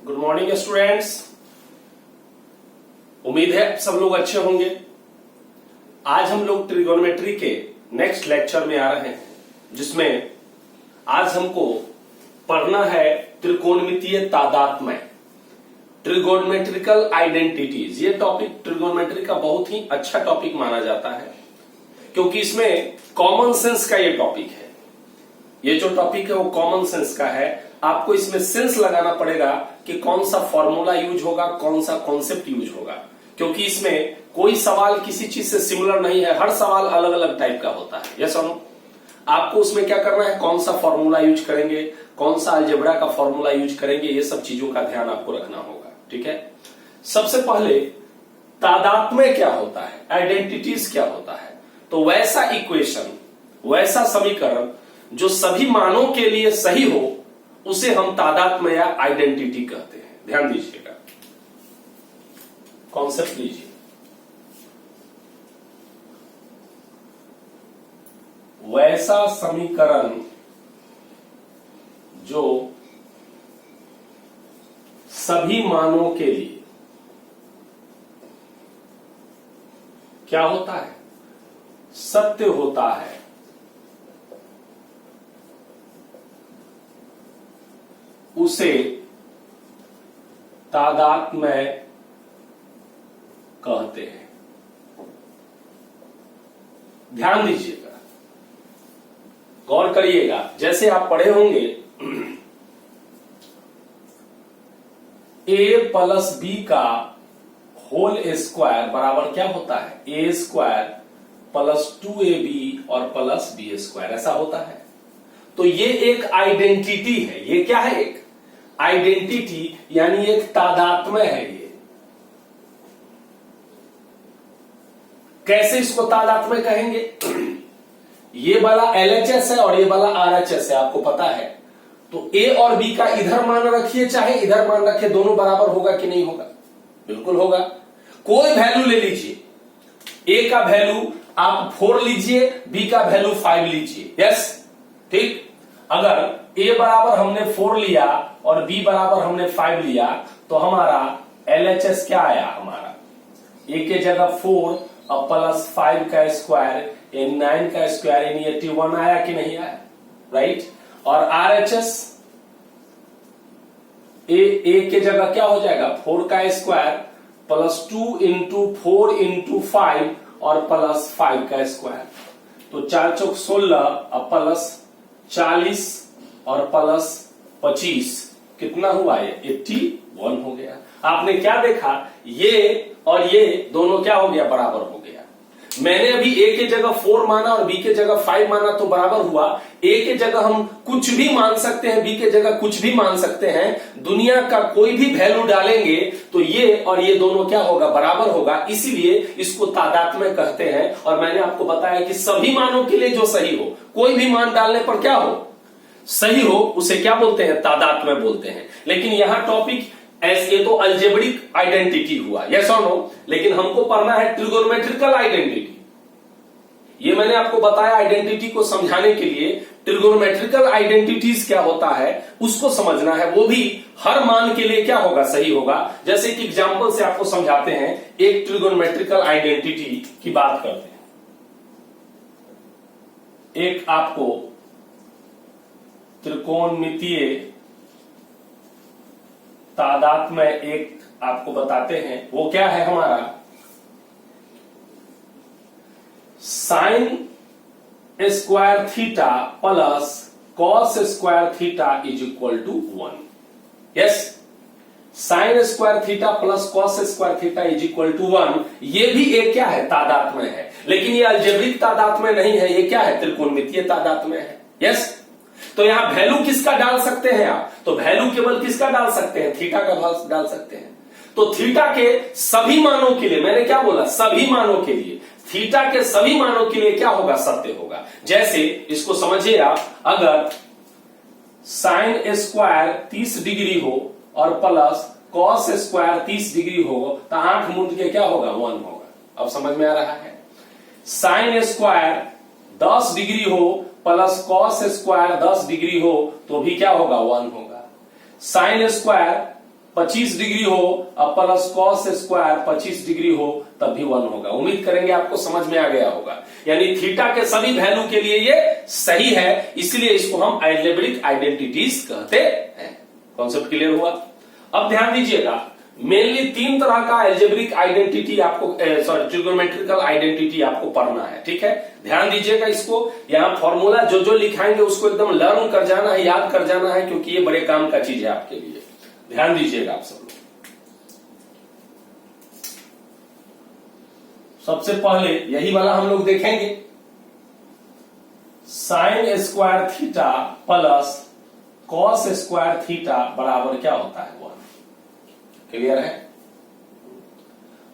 Good morning students. उम्मीद है सब लोग अच्छे होंगे। आज हम लोग ट्रिगोनोमेट्री के नेक्स्ट लेक्चर में आ रहे हैं, जिसमें आज हमको पढ़ना है त्रिकोणमितीय तादात्म्य, ट्रिगोनोमेट्रिकल आइडेंटिटीज। ये टॉपिक ट्रिगोनोमेट्री का बहुत ही अच्छा टॉपिक माना जाता है, क्योंकि इसमें कॉमन सेंस का ये टॉपिक है। ये जो टॉपिक है वो कॉमन सेंस का है। आपको इसमें सेंस लगाना पड़ेगा कि कौन सा फॉर्मूला यूज होगा, कौन सा कॉन्सेप्ट यूज होगा, क्योंकि इसमें कोई सवाल किसी चीज से सिमिलर नहीं है। हर सवाल अलग अलग टाइप का होता है। यस और नो? आपको उसमें क्या करना है, कौन सा फॉर्मूला यूज करेंगे, कौन सा अलजेब्रा का फॉर्मूला यूज करेंगे, ये सब चीजों का ध्यान आपको रखना होगा। ठीक है। सबसे पहले तादात्म्य क्या होता है, आइडेंटिटीज क्या होता है। तो वैसा इक्वेशन, वैसा समीकरण जो सभी मानों के लिए सही हो, उसे हम तादात्म्य या आइडेंटिटी कहते हैं। ध्यान दीजिएगा, कॉन्सेप्ट लीजिए। वैसा समीकरण जो सभी मानों के लिए क्या होता है, सत्य होता है, उसे तादात्म्य कहते हैं। ध्यान दीजिएगा, गौर करिएगा। जैसे आप पढ़े होंगे a प्लस बी का होल स्क्वायर बराबर क्या होता है, ए स्क्वायर प्लस 2ab और प्लस बी स्क्वायर, ऐसा होता है। तो ये एक आइडेंटिटी है। ये क्या है, एक आइडेंटिटी, यानी एक तादात्म्य है। ये कैसे इसको तादात्म्य कहेंगे? ये वाला LHS है और ये वाला RHS है, आपको पता है। तो A और B का इधर मान रखिए चाहे इधर मान रखिए, दोनों बराबर होगा कि नहीं होगा? बिल्कुल होगा। कोई वैल्यू ले लीजिए, A का वैल्यू आप 4 लीजिए, B का वैल्यू 5 लीजिए। यस, ठीक। अगर A बराबर हमने 4 लिया और B बराबर हमने 5 लिया, तो हमारा LHS क्या आया, हमारा A के जगह 4 और प्लस 5 का स्क्वायर यानी 9 का स्क्वायर यानी 81 आया कि नहीं आया, राइट। और RHS A के जगह क्या हो जाएगा, 4 का स्क्वायर प्लस 2 इंटू 4 इंटू 5 और प्लस 5 का स्क्वायर। तो 4 चौक 16 और प्लस 40 और प्लस 25 कितना हुआ, ये 81 हो गया। आपने क्या देखा, ये और ये दोनों क्या हो गया, बराबर हो गया। मैंने अभी A के जगह 4 माना और B के जगह 5 माना, तो बराबर हुआ। A के जगह हम कुछ भी मान सकते हैं, B के जगह कुछ भी मान सकते हैं। दुनिया का कोई भी वैल्यू डालेंगे तो ये और ये दोनों क्या होगा, बराबर होगा। इसीलिए इसको तादात्म्य कहते हैं। और मैंने आपको बताया कि सभी मानों के लिए जो सही हो, कोई भी मान डालने पर क्या हो, सही हो, उसे क्या बोलते हैं, तादात्म्य बोलते हैं। लेकिन यहां टॉपिक ये तो अलजेब्रिक आइडेंटिटी हुआ, यस और नो। लेकिन हमको पढ़ना है ट्रिगोनोमेट्रिकल आइडेंटिटी। ये मैंने आपको बताया आइडेंटिटी को समझाने के लिए। ट्रिगोनोमेट्रिकल आइडेंटिटीज क्या होता है उसको समझना है, वो भी हर मान के लिए क्या होगा, सही होगा। जैसे एक एग्जांपल से आपको समझाते हैं। एक ट्रिगोनोमेट्रिकल आइडेंटिटी की बात करते हैं। एक आपको त्रिकोणमितीय तादात्म्य एक आपको बताते हैं। वो क्या है हमारा, sine square theta plus cos square theta is equal to 1। Yes, sine square theta plus cos square theta is equal to 1। ये भी एक क्या है, तादात्म्य है। लेकिन ये अलजेब्रिक तादात्म्य नहीं है, ये क्या है, त्रिकोणमितीय तादात्म्य है। यस, तो यहां वैल्यू किसका डाल सकते हैं आप, तो वैल्यू केवल किसका डाल सकते हैं, थीटा का डाल सकते हैं। तो थीटा के सभी मानों के लिए, मैंने क्या बोला, सभी मानों के लिए, थीटा के सभी मानों के लिए क्या होगा, सत्य होगा। जैसे इसको समझिए आप, अगर साइन स्क्वायर 30 डिग्री हो और प्लस कॉस स्क्वायर 30 डिग्री हो, तो 8 मूंद के क्या होगा, 1 होगा। अब समझ में आ रहा है। साइन स्क्वायर 10 डिग्री हो प्लस कॉस स्क्वायर 10 डिग्री हो तो भी क्या होगा, 1 होगा। साइन स्क्वायर 25 डिग्री हो अब प्लस कॉस स्क्वायर 25 डिग्री हो तब भी 1 होगा। उम्मीद करेंगे आपको समझ में आ गया होगा। यानी थीटा के सभी वैल्यू के लिए ये सही है, इसलिए इसको हम अलजेब्रिक आइडेंटिटीज कहते हैं। कॉन्सेप्ट क्लियर हुआ? अब ध्यान दीजिएगा, मेनली 3 तरह का अलजेब्रिक आइडेंटिटी आपको ट्रिगोनोमेट्रिकल आइडेंटिटी आपको पढ़ना है। ठीक है, ध्यान दीजिएगा इसको। यहां फॉर्मूला जो जो लिखाएंगे उसको एकदम लर्न कर जाना है, याद कर जाना है, क्योंकि ये बड़े काम का चीज है आपके लिए। ध्यान दीजिएगा आप सब लोग। सबसे पहले यही वाला हम लोग देखेंगे, sign square theta plus cos square theta बराबर क्या होता है? 1। क्लियर है?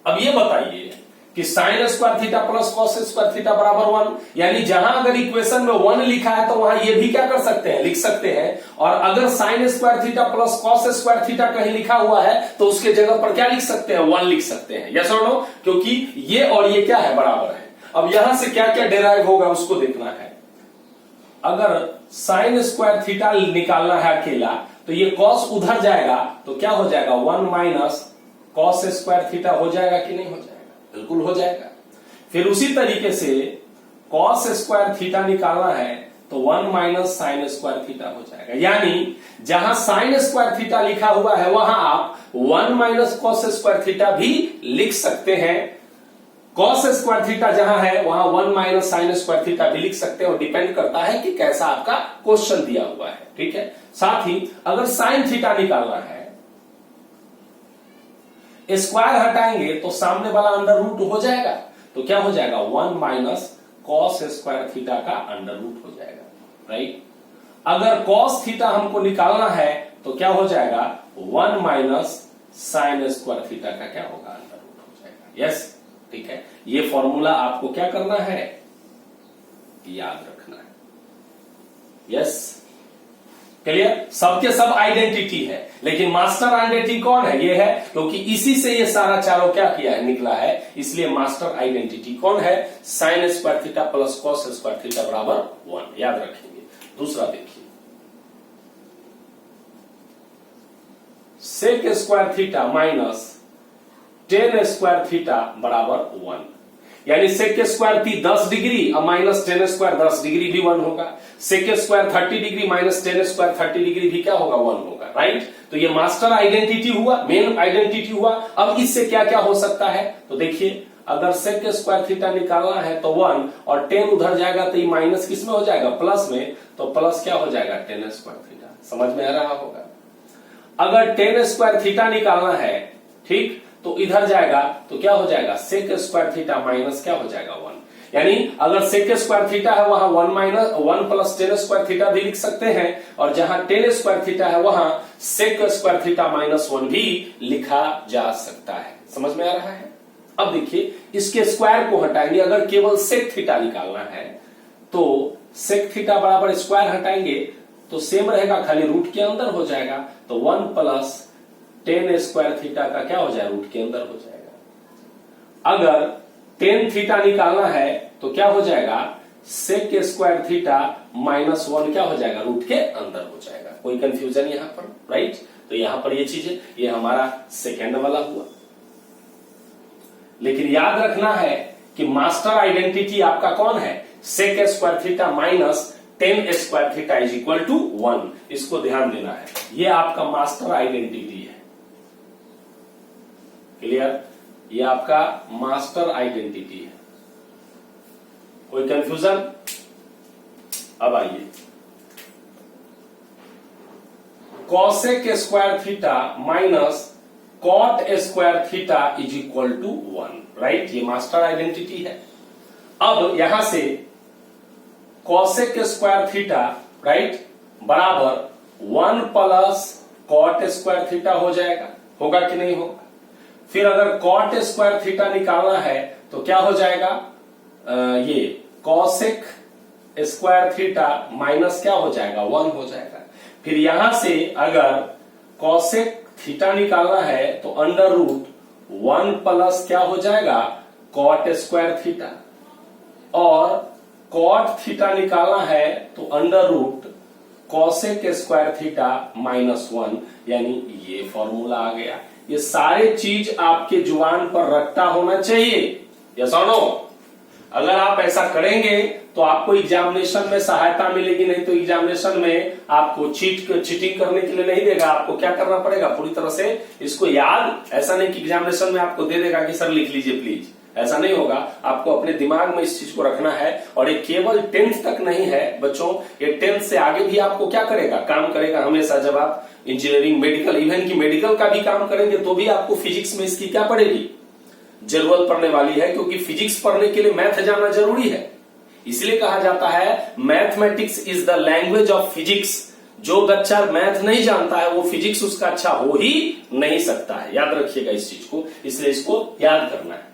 अब ये बताइए कि sign square theta plus cos square theta बराबर 1, यानी जहां अगर इक्वेशन में 1 लिखा है तो वहां ये भी क्या कर सकते हैं? लिख सकते हैं। और अगर sign square theta plus cos square theta कहीं लिखा हुआ है तो उसके जगह पर क्या लिख सकते हैं? 1 लिख सकते हैं। यस और नो? क्योंकि ये और ये क्या है? बराबर है। अब यहां से क्या क्या डेराइव होगा उसको देखना है। अगर साइन स्क्वायर थीटा निकालना है अकेला तो ये कॉस उधर जाएगा तो क्या हो जाएगा? 1 माइनस कॉस स्क्वायर थीटा हो जाएगा कि नहीं हो जाएगा? बिल्कुल हो जाएगा। फिर उसी तरीके से कॉस स्क्वायर थीटा निकालना है तो 1 माइनस साइन स्क्वायर थीटा हो जाएगा। यानी जहां साइन स्क्वायर थीटा लिखा हुआ है वहां आप 1 माइनस कॉस स्क्वायर थीटा भी लिख सकते हैं। कॉस स्क्वायर थीटा जहां है वहां 1 माइनस साइन स्क्वायर थीटा भी लिख सकते हैं, और डिपेंड करता है कि कैसा आपका क्वेश्चन दिया हुआ है। ठीक है, साथ ही अगर साइन थीटा निकालना है, स्क्वायर हटाएंगे तो सामने वाला अंडर रूट हो जाएगा, तो क्या हो जाएगा? 1 माइनस कॉस स्क्वायर थीटा का अंडर रूट हो जाएगा। राइट? अगर कॉस थीटा हमको निकालना है तो क्या हो जाएगा? 1 माइनस साइन स्क्वायर थीटा का क्या होगा? अंडर रूट हो जाएगा। यस, ठीक है। ये फॉर्मूला आपको क्या करना है? याद रखना है। Yes, clear? सबके सब आइडेंटिटी है, लेकिन मास्टर आइडेंटिटी कौन है? ये है, क्योंकि इसी से ये सारा चारों क्या किया है? निकला है। इसलिए मास्टर आइडेंटिटी कौन है? Sine square theta plus cos square theta बराबर 1। याद रखेंगे। दूसरा देखिए, sec square theta minus tan square theta बराबर 1। यानी सेक के स्क्वायर थी 10 डिग्री और माइनस टेन स्क्वायर 10 डिग्री भी 1 होगा। सेक के square 30 degree minus tan square 30 degree भी क्या होगा? 1 होगा। राइट? तो ये मास्टर आइडेंटिटी हुआ, मेन आइडेंटिटी हुआ। अब इससे क्या क्या हो सकता है? तो देखिए, अगर सेक के स्क्वायर थीटा निकालना है तो 1, और 10 उधर जाएगा तो ये माइनस किस में हो जाएगा? प्लस में। तो प्लस क्या हो जाएगा? Ten square theta. समझ में आ रहा होगा? अगर टेन स्क्वायर थीटा निकालना है, ठीक, तो इधर जाएगा तो क्या हो जाएगा? सेक स्क्वायर थीटा माइनस क्या हो जाएगा? 1। यानी अगर सेक स्क्वायर थीटा है वहां 1 minus 1 plus ten square theta भी लिख सकते हैं, और जहां टेन स्क्वायर थीटा है वहां सेक स्क्वायर थीटा माइनस 1 भी लिखा जा सकता है। समझ में आ रहा है? अब देखिए, इसके स्क्वायर को हटाएंगे। अगर केवल सेक थीटा निकालना है तो सेक थीटा बराबर स्क्वायर हटाएंगे तो सेम रहेगा, खाली रूट के अंदर हो जाएगा। तो 1 प्लस टेन स्क्वायर थीटा का क्या हो जाएगा? रूट के अंदर हो जाएगा। अगर टेन थीटा निकालना है तो क्या हो जाएगा? सेक स्क्वायर थीटा माइनस 1 क्या हो जाएगा? रूट के अंदर हो जाएगा। कोई कंफ्यूजन यहां पर? राइट? तो यहां पर ये चीजें, ये हमारा सेकेंड वाला हुआ। लेकिन याद रखना है कि मास्टर आइडेंटिटी आपका कौन है? Sec square theta minus tan square theta is equal to 1। इसको ध्यान देना है, ये आपका मास्टर आइडेंटिटी है। क्लियर? ये आपका मास्टर आइडेंटिटी है। कोई कंफ्यूजन? अब आइए, cosec square theta minus cot square theta is equal to 1। Right? ये मास्टर आइडेंटिटी है। अब यहां से कॉसेक स्क्वायर थीटा, राइट, बराबर 1 प्लस कॉट स्क्वायर थीटा हो जाएगा। होगा कि नहीं होगा? फिर अगर कॉट स्क्वायर थीटा निकालना है तो क्या हो जाएगा? ये कॉसेक स्क्वायर थीटा माइनस क्या हो जाएगा? 1 हो जाएगा। फिर यहां से अगर कॉसेक थीटा निकालना है तो अंडर रूट 1 प्लस क्या हो जाएगा? Cot square theta. और कॉट थीटा निकालना है तो under root cosec square theta -1, यानी ये फॉर्मूला आ गया। ये सारे चीज आपके जुबान पर रट्टा होना चाहिए, यस और नो। अगर आप ऐसा करेंगे तो आपको एग्जामिनेशन में सहायता मिलेगी, नहीं तो एग्जामिनेशन में आपको चीटिंग करने के लिए नहीं देगा। आपको क्या करना पड़ेगा, पूरी तरह से इसको याद। ऐसा नहीं कि एग्जामिनेशन में आपको दे देगा कि सर लिख लीजिए प्लीज, ऐसा नहीं होगा। आपको अपने दिमाग में इस चीज को रखना है। और ये केवल 10th तक नहीं है बच्चों, ये 10th से आगे भी आपको क्या करेगा, काम करेगा हमेशा। जब आप इंजीनियरिंग, मेडिकल, इवन की मेडिकल का भी काम करेंगे तो भी आपको फिजिक्स में इसकी क्या पड़ेगी, जरूरत पड़ने वाली है। क्योंकि फिजिक्स पढ़ने के लिए मैथ जानना जरूरी है। इसलिए कहा जाता है mathematics is the language of physics. जो बच्चा मैथ नहीं जानता है वो फिजिक्स उसका अच्छा हो ही नहीं सकता है। याद रखिएगा इस चीज को, इसलिए इसको याद करना है।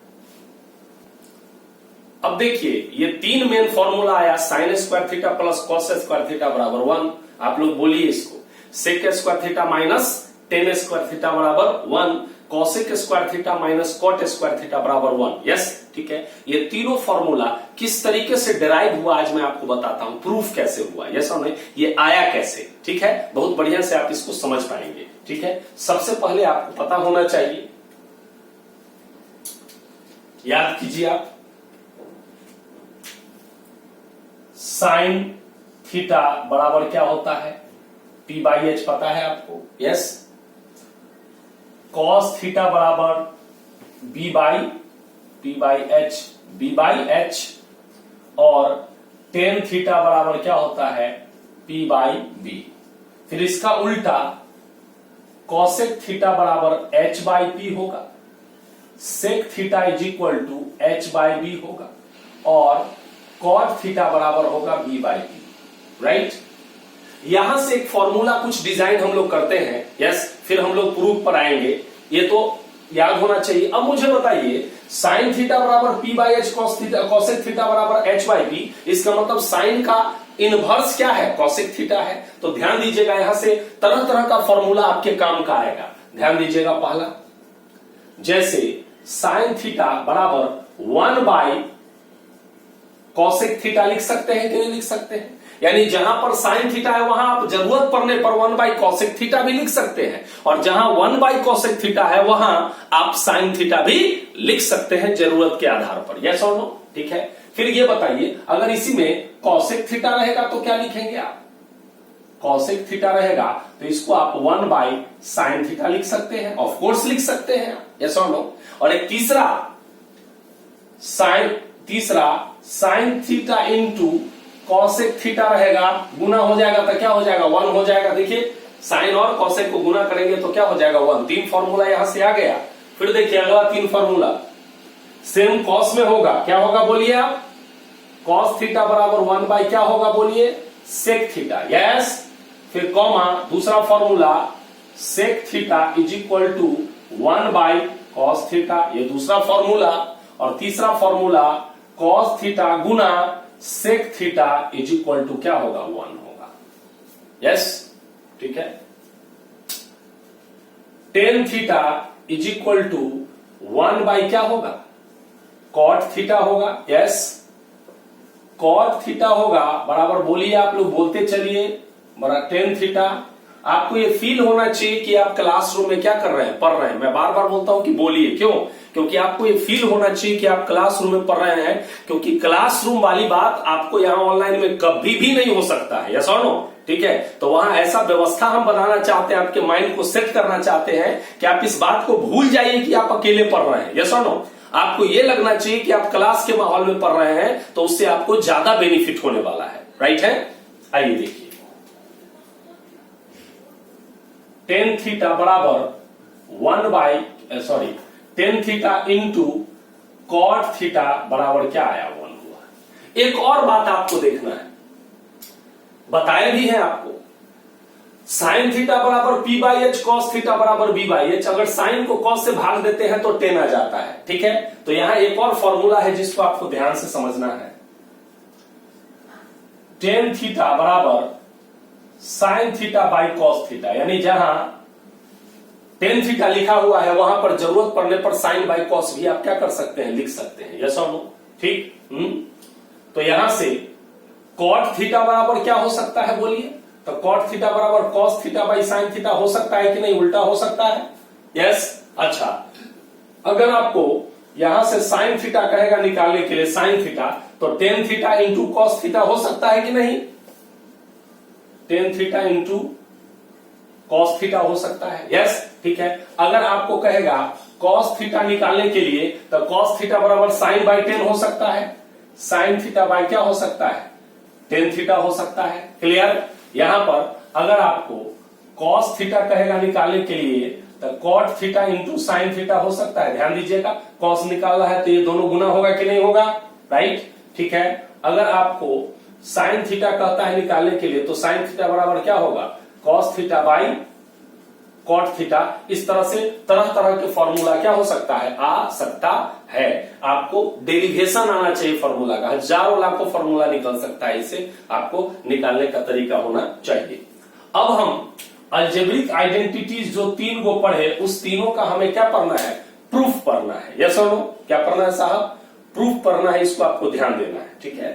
अब देखिए ये 3 मेन फॉर्मूला आया, sine square theta plus cos square theta बराबर 1। आप लोग बोलिए इसको, sec square theta minus tan square theta बराबर 1, cosec square theta minus cot square theta बराबर 1। यस, ठीक है। ये तीनों फॉर्मूला किस तरीके से डिराइव हुआ आज मैं आपको बताता हूं, प्रूफ कैसे हुआ, यस और नहीं, ये आया कैसे, ठीक है। बहुत बढ़िया से आप इसको समझ पाएंगे, ठीक है। सबसे पहले आपको पता होना चाहिए, याद कीजिए आप, साइन थीटा बराबर क्या होता है, P बाई एच पता है आपको, यस। कॉस थीटा बराबर B by P by H, B by H, और टेन थीटा बराबर क्या होता है, P बाई बी। फिर इसका उल्टा कॉसेक थीटा बराबर H बाई P होगा, sec theta is equal to H by B होगा, और कॉट थीटा बराबर होगा B बाई बी, राइट। यहां से एक फॉर्मूला कुछ डिजाइन हम लोग करते हैं, यस, फिर हम लोग प्रूफ पर आएंगे, ये तो याद होना चाहिए। अब मुझे बताइए, साइन थीटा बराबर P by H, cosec theta बराबर H बाई बी, इसका मतलब साइन का इनवर्स क्या है, कॉसेक थीटा है। तो ध्यान दीजिएगा, यहां से तरह तरह का फॉर्मूला आपके काम का आएगा। ध्यान दीजिएगा, पहला जैसे साइन थीटा बराबर 1 बाई कॉसेक थीटा लिख सकते हैं कि नहीं लिख सकते हैं, यानी जहां पर साइन थीटा है वहां आप जरूरत पड़ने पर 1 बाई कॉसेक थीटा भी लिख सकते हैं, और जहां 1 बाई कॉसेक थीटा है वहां आप साइन थीटा भी लिख सकते हैं जरूरत के आधार पर, यस और नो, ठीक है। फिर ये बताइए, अगर इसी में कॉसेक थीटा रहेगा तो क्या लिखेंगे आप, कॉसेक थीटा रहेगा तो इसको आप 1 बाई साइन थीटा लिख सकते हैं, ऑफ कोर्स लिख सकते हैं, यस और नो। और एक तीसरा sine theta into cosec theta रहेगा, गुना हो जाएगा तो क्या हो जाएगा, 1 हो जाएगा। देखिए साइन और कॉसेक को गुना करेंगे तो क्या हो जाएगा, 1। 3 फॉर्मूला यहां से आ गया। फिर देखिए अगला 3 फॉर्मूला सेम कॉस में होगा, क्या होगा बोलिए आप, कॉस थीटा बराबर 1 बाई क्या होगा बोलिए, सेक थीटा, यस। फिर कॉमा दूसरा formula sec theta is equal to 1 by cos theta, ये दूसरा फॉर्मूला। और तीसरा फॉर्मूला कॉस थीटा गुना sec theta is equal to क्या होगा, 1 होगा, यस, ठीक है। Tan theta is equal to 1 by क्या होगा, कॉट थीटा होगा, यस। कॉट थीटा होगा बराबर, बोलिए आप लोग बोलते चलिए, बराबर टेन थीटा। आपको ये फील होना चाहिए कि आप क्लासरूम में क्या कर रहे हैं, पढ़ रहे हैं। मैं बार बार बोलता हूं कि बोलिए, क्यों, क्योंकि आपको ये फील होना चाहिए कि आप क्लासरूम में पढ़ रहे हैं, क्योंकि क्लासरूम वाली बात आपको यहां ऑनलाइन में कभी भी नहीं हो सकता है, यस और नो, ठीक है। तो वहां ऐसा व्यवस्था हम बनाना चाहते हैं, आपके माइंड को सेट करना चाहते हैं कि आप इस बात को भूल जाइए कि आप अकेले पढ़ रहे हैं, यस और नो। आपको ये लगना चाहिए कि आप क्लास के माहौल में पढ़ रहे हैं, तो उससे आपको ज्यादा बेनिफिट होने वाला है, राइट है। आइए देखिए, टेन थीटा बराबर 1 by tan theta into cot theta बराबर क्या आया, 1 हुआ। एक और बात आपको देखना है, बताए भी हैं आपको, साइन थीटा बराबर P by H, cos theta बराबर B बाई एच। अगर साइन को कॉस से भाग देते हैं तो टेन आ जाता है, ठीक है। तो यहां एक और फॉर्मूला है जिसको आपको ध्यान से समझना है, टेन थीटा बराबर sine theta by cos theta, यानी जहां टेन थीटा लिखा हुआ है वहां पर जरूरत पड़ने पर साइन बाई कॉस भी आप क्या कर सकते हैं, लिख सकते हैं, यस और नो, ठीक। तो यहां से कॉट थीटा बराबर क्या हो सकता है बोलिए, तो कॉट थीटा बराबर cos theta by sine theta हो सकता है कि नहीं, उल्टा हो सकता है? यस। अच्छा, अगर आपको यहां से साइन थीटा कहेगा निकालने के लिए साइन थीटा, तो ten theta into cos theta हो सकता है कि नहीं? Ten theta into cos theta हो सकता है। यस, ठीक है। अगर आपको कहेगा कॉस थीटा निकालने के लिए, तो कॉस थीटा बराबर साइन बाई टेन हो सकता है, साइन थीटा बाई क्या हो सकता है? टेन थीटा हो सकता है। क्लियर? यहां पर अगर आपको कॉस थीटा कहेगा निकालने के लिए, तो cot theta into sine theta हो सकता है। ध्यान दीजिएगा, कॉस निकालना है तो ये दोनों गुना होगा कि नहीं होगा? राइट, ठीक है। अगर आपको साइन थीटा कहता है निकालने के लिए, तो साइन थीटा बराबर क्या होगा? Cos theta by cot theta. इस तरह से तरह तरह के फॉर्मूला क्या हो सकता है? आ सकता है। आपको डेरिवेशन आना चाहिए फॉर्मूला का, हजारों लाखों फॉर्मूला निकल सकता है, इसे आपको निकालने का तरीका होना चाहिए। अब हम अलजेब्रिक आइडेंटिटीज जो तीन गो पढ़े, उस तीनों का हमें क्या पढ़ना है? प्रूफ पढ़ना है। यस और नो? क्या पढ़ना है साहब? प्रूफ पढ़ना है, इसको आपको ध्यान देना है। ठीक है,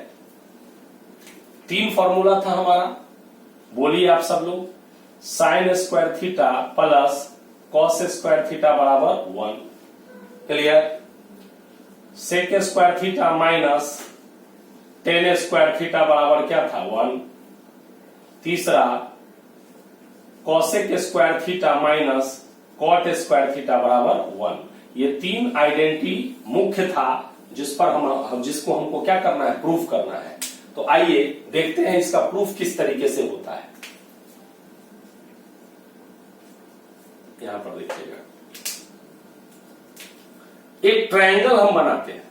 तीन फॉर्मूला था हमारा, बोलिए आप सब लोग। Sine square theta plus cos square theta बराबर 1। Clear? Sec square theta minus tan square theta बराबर क्या था? 1। तीसरा cosec square theta minus cot square theta बराबर 1। ये तीन आइडेंटिटी मुख्य था जिस पर जिसको हमको क्या करना है? प्रूफ करना है। तो आइए देखते हैं इसका प्रूफ किस तरीके से होता है। यहां पर देखिएगा, एक ट्रायंगल हम बनाते हैं।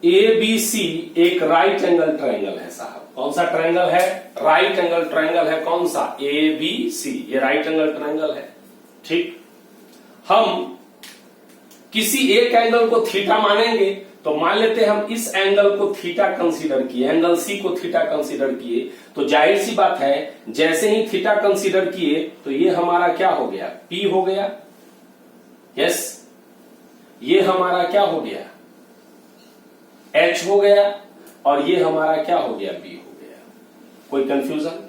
ABC एक राइट एंगल ट्रायंगल है साहब। कौन सा ट्रायंगल है? राइट एंगल ट्रायंगल है। कौन सा? ABC, ये राइट एंगल ट्रायंगल है। ठीक, हम किसी एक एंगल को थीटा मानेंगे, तो मान लेते हैं हम इस एंगल को थीटा कंसीडर किए, एंगल सी को थीटा कंसीडर किए, तो जाहिर सी बात है जैसे ही थीटा कंसीडर किए तो ये हमारा क्या हो गया? P हो गया। यस, ये हमारा क्या हो गया? H हो गया, और ये हमारा क्या हो गया? B हो गया। कोई कंफ्यूजन?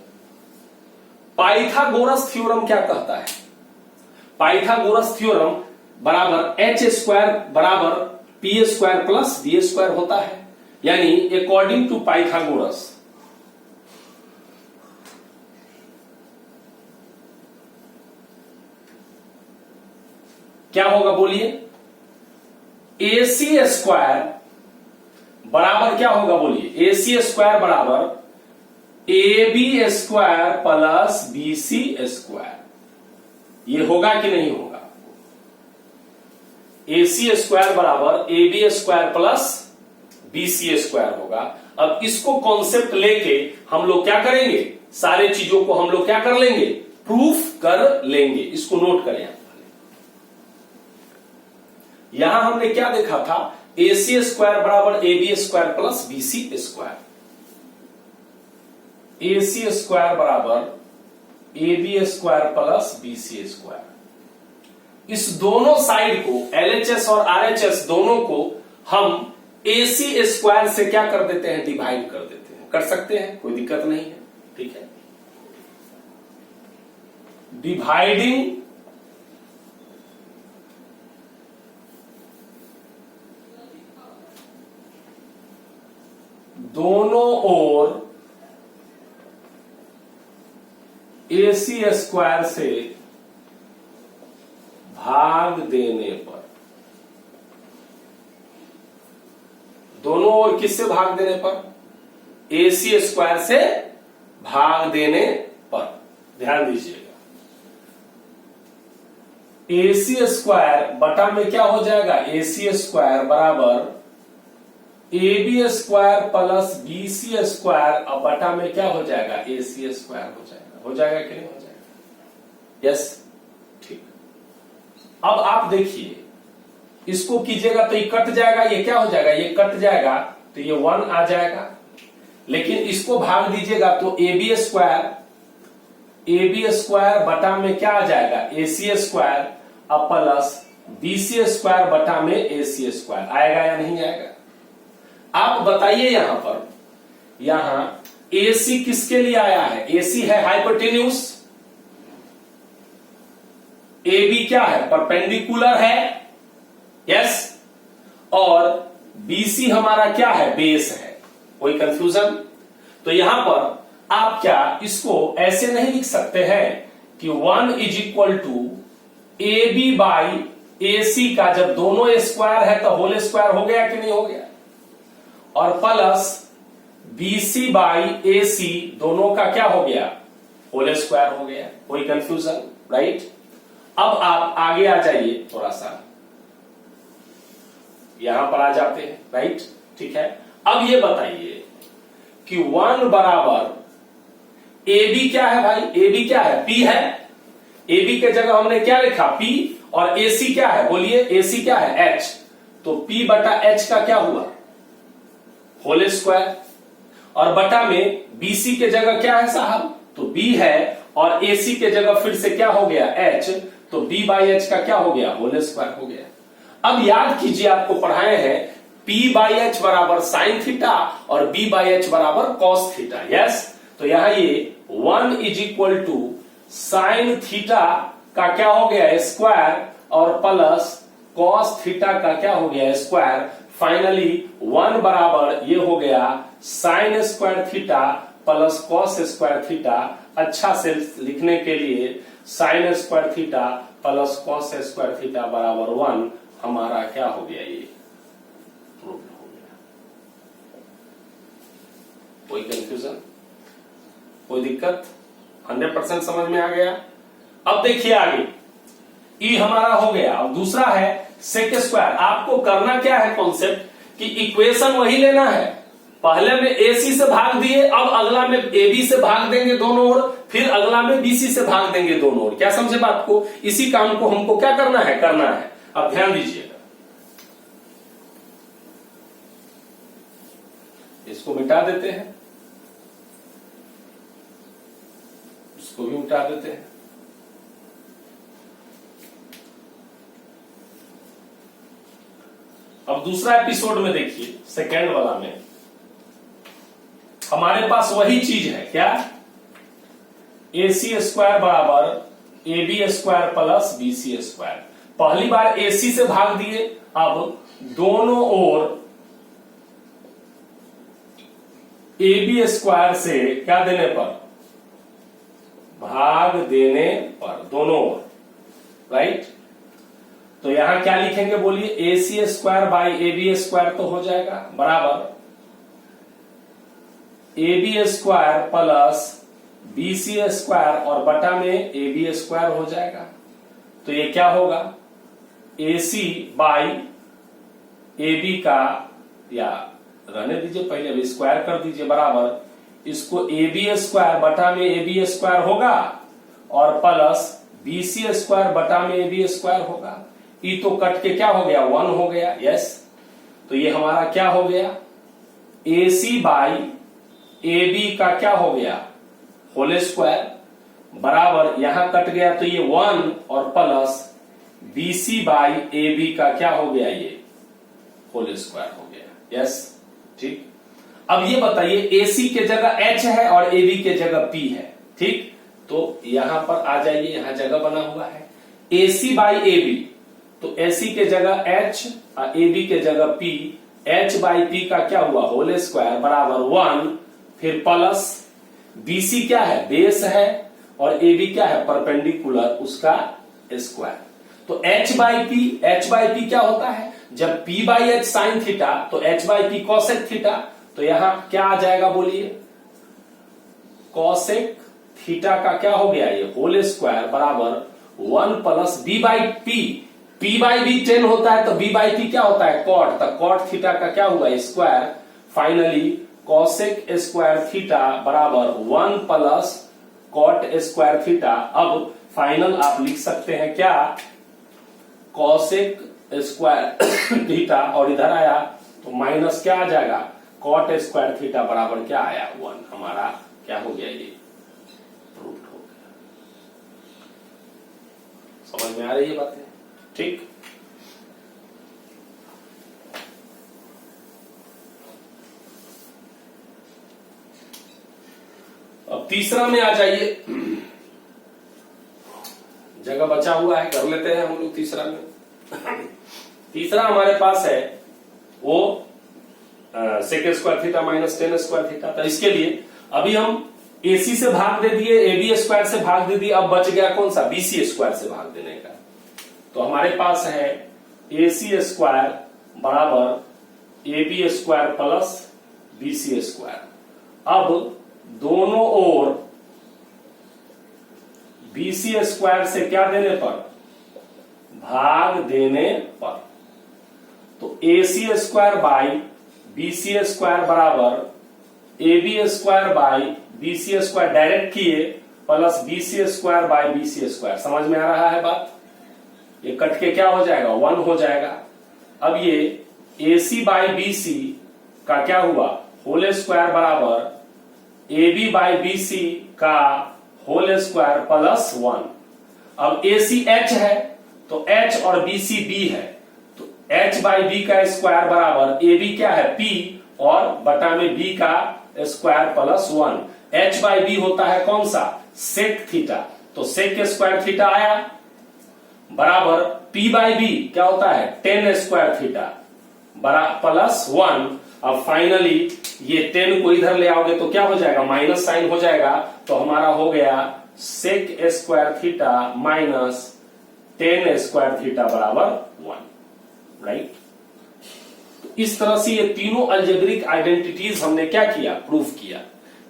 पाइथागोरस थ्योरम क्या कहता है? पाइथागोरस थ्योरम बराबर एच स्क्वायर बराबर P square plus B square होता है। यानी अकॉर्डिंग टू पाइथागोरस क्या होगा? बोलिए। AC स्क्वायर बराबर क्या होगा? बोलिए। AC स्क्वायर बराबर AB square plus BC square. ये होगा कि नहीं होगा? AC स्क्वायर बराबर AB square plus BC square होगा। अब इसको कॉन्सेप्ट लेके हम लोग क्या करेंगे? सारे चीजों को हम लोग क्या कर लेंगे? प्रूफ कर लेंगे। इसको नोट करें। यहां हमने क्या देखा था? AC स्क्वायर बराबर AB square plus BC square. AC square बराबर AB square plus BC square. इस दोनों साइड को LHS और RHS दोनों को हम AC स्क्वायर से क्या कर देते हैं? डिवाइड कर देते हैं। कर सकते हैं, कोई दिक्कत नहीं है। ठीक है, डिवाइडिंग दोनों ओर AC स्क्वायर से भाग देने पर, दोनों ओर किससे भाग देने पर? AC स्क्वायर से भाग देने पर। ध्यान दीजिएगा, AC स्क्वायर बटा में क्या हो जाएगा? AC स्क्वायर बराबर AB square plus BC square, अब बटा में क्या हो जाएगा? AC स्क्वायर हो जाएगा। हो जाएगा कि नहीं हो जाएगा? यस, ठीक। अब आप देखिए, इसको कीजिएगा तो ये कट जाएगा, ये क्या हो जाएगा? ये कट जाएगा, तो ये 1 आ जाएगा। लेकिन इसको भाग दीजिएगा तो AB स्क्वायर बटा में क्या आ जाएगा? AC स्क्वायर अब प्लस BC स्क्वायर बटा में AC स्क्वायर आएगा या नहीं आएगा? आप बताइए यहां पर, यहां AC किसके लिए आया है? AC है हाइपोटेन्यूज, AB क्या है? परपेंडिकुलर है, यस, और BC हमारा क्या है? बेस है। कोई कंफ्यूजन? तो यहां पर आप क्या इसको ऐसे नहीं लिख सकते हैं कि 1 is equal to AB by AC का जब दोनों स्क्वायर है तो होल स्क्वायर हो गया कि नहीं हो गया, और प्लस BC बाई AC दोनों का क्या हो गया? होल स्क्वायर हो गया। कोई कंफ्यूजन? राइट। अब आप आगे आ जाइए, थोड़ा सा यहां पर आ जाते हैं, राइट, ठीक है। अब ये बताइए कि 1 बराबर AB क्या है भाई? AB क्या है? P है। AB के जगह हमने क्या लिखा? P, और AC क्या है? बोलिए, AC क्या है? H। तो P बटा H का क्या हुआ? Whole square. और बटा में BC के जगह क्या है साहब? तो B है, और AC के जगह फिर से क्या हो गया? H। तो B बाई H का क्या हो गया? होल स्क्वायर हो गया। अब याद कीजिए, आपको पढ़ाए हैं P बाई H बराबर साइन थीटा और B बाई H बराबर कॉस थीटा, यस। तो यहां ये 1 is equal to sine theta का क्या हो गया? स्क्वायर, और प्लस कॉस थीटा का क्या हो गया? स्क्वायर। फाइनली 1 बराबर ये हो गया sign square theta plus cos square theta. अच्छा से लिखने के लिए sign square theta plus cos square theta बराबर 1 हमारा क्या हो गया? ये प्रूव हो गया। कोई कंफ्यूजन? कोई दिक्कत? 100% समझ में आ गया? अब देखिए आगे, ई हमारा हो गया। अब दूसरा है सेक स्क्वायर। आपको करना क्या है? कॉन्सेप्ट कि इक्वेशन वही लेना है। पहले में AC से भाग दिए, अब अगला में AB से भाग देंगे दोनों ओर, फिर अगला में BC से भाग देंगे दोनों ओर। क्या समझे बात को? इसी काम को हमको क्या करना है? करना है। अब ध्यान दीजिएगा, इसको मिटा देते हैं, इसको भी मिटा देते हैं। अब दूसरा एपिसोड में देखिए, सेकेंड वाला में हमारे पास वही चीज है। क्या? AC स्क्वायर बराबर AB square plus BC square. पहली बार AC से भाग दिए, अब दोनों ओर AB स्क्वायर से क्या देने पर? भाग देने पर, दोनों ओर, राइट। तो यहां क्या लिखेंगे? बोलिए, AC square by AB square तो हो जाएगा, बराबर AB square plus BC square, और बटा में AB स्क्वायर हो जाएगा। तो ये क्या होगा? AC बाई AB का, या रहने दीजिए, पहले अभी स्क्वायर कर दीजिए, बराबर इसको AB स्क्वायर बटा में AB स्क्वायर होगा, और प्लस BC स्क्वायर बटा में AB स्क्वायर होगा। ई तो कट के क्या हो गया? 1 हो गया, यस। तो ये हमारा क्या हो गया? AC बाई AB का क्या हो गया? होल स्क्वायर, बराबर यहां कट गया तो ये 1, और प्लस BC बाई AB का क्या हो गया? ये होल स्क्वायर हो गया, यस, ठीक। अब ये बताइए, AC के जगह H है और AB के जगह P है, ठीक। तो यहां पर आ जाइए, यहां जगह बना हुआ है AC बाई AB, तो AC के जगह H और AB के जगह P। H बाई P का क्या हुआ? होल स्क्वायर, बराबर 1, फिर प्लस BC क्या है? बेस है, और AB क्या है? परपेंडिकुलर, उसका स्क्वायर। तो H बाई P क्या होता है? जब P by H sine theta, तो H by P cosec theta. तो यहां क्या आ जाएगा? बोलिए, कॉसेक थीटा का क्या हो गया? ये होल स्क्वायर, बराबर 1 plus B by P। P by B 10 होता है, तो B बाई P क्या होता है? कॉट। तो कॉट थीटा का क्या हुआ? Square. Finally cosec square theta बराबर 1 प्लस कॉट स्क्वायर थीटा। अब फाइनल आप लिख सकते हैं क्या? कॉसेक स्क्वायर थीटा, और इधर आया तो माइनस क्या आ जाएगा? कॉट स्क्वायर थीटा बराबर क्या आया? 1। हमारा क्या हो गया? ये प्रूफ हो गया। समझ में आ रही है बातें? ठीक। अब तीसरा में आ जाइए, जगह बचा हुआ है, कर लेते हैं हम लोग तीसरा में। तीसरा हमारे पास है वो sec square theta minus tan square theta. तो इसके लिए अभी हम एसी से भाग दे दिए, एबी स्क्वायर से भाग दे दिए, अब बच गया कौन सा, बीसी स्क्वायर से भाग देने का। तो हमारे पास है एसी स्क्वायर बराबर AB square plus BC square. अब दोनों ओर बीसी स्क्वायर से क्या देने पर, भाग देने पर, तो AC square by BC square बराबर AB square by BC square direct किए plus BC square by BC square. समझ में आ रहा है बात? ये कट के क्या हो जाएगा, 1 हो जाएगा। अब ये एसी बाई बीसी का क्या हुआ, होल स्क्वायर बराबर एबी बाई बीसी का होल स्क्वायर प्लस 1। अब एसी एच है तो एच और बीसी बी है, तो एच बाई बी का स्क्वायर बराबर ए बी क्या है, पी, और बटा में बी का square plus 1। H by B होता है कौन सा, सेक थीटा, तो सेक स्क्वायर थीटा आया बराबर पी बाई बी क्या होता है, टेन स्क्वायर थीटा प्लस 1। अब फाइनली ये 10 को इधर ले आओगे तो क्या हो जाएगा, माइनस साइन हो जाएगा, तो हमारा हो गया sec square theta minus 10 square theta बराबर 1, राइट। तो इस तरह से ये तीनों अलजेब्रिक आइडेंटिटीज हमने क्या किया, प्रूफ किया।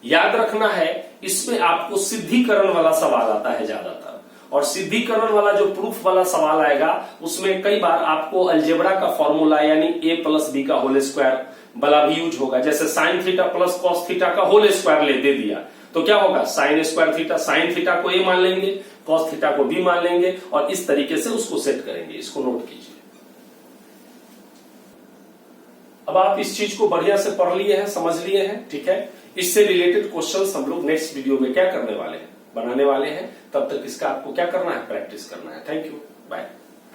याद रखना है इसमें आपको सिद्धिकरण वाला सवाल आता है ज्यादातर, और सिद्धिकरण वाला जो प्रूफ वाला सवाल आएगा उसमें कई बार आपको अलजेब्रा का फॉर्मूला यानी a प्लस बी का होल स्क्वायर वाला भी यूज होगा। जैसे sine theta plus cos theta का होल स्क्वायर ले दे दिया तो क्या होगा, sign square theta, sine theta को a मान लेंगे, कॉस थीटा को b मान लेंगे, और इस तरीके से उसको सेट करेंगे। इसको नोट कीजिए। अब आप इस चीज को बढ़िया से पढ़ लिए हैं, समझ लिए हैं, ठीक है। इससे रिलेटेड क्वेश्चंस हम लोग नेक्स्ट वीडियो में क्या करने वाले हैं, बनाने वाले हैं। तब तक इसका आपको क्या करना है, प्रैक्टिस करना है। Thank you, bye.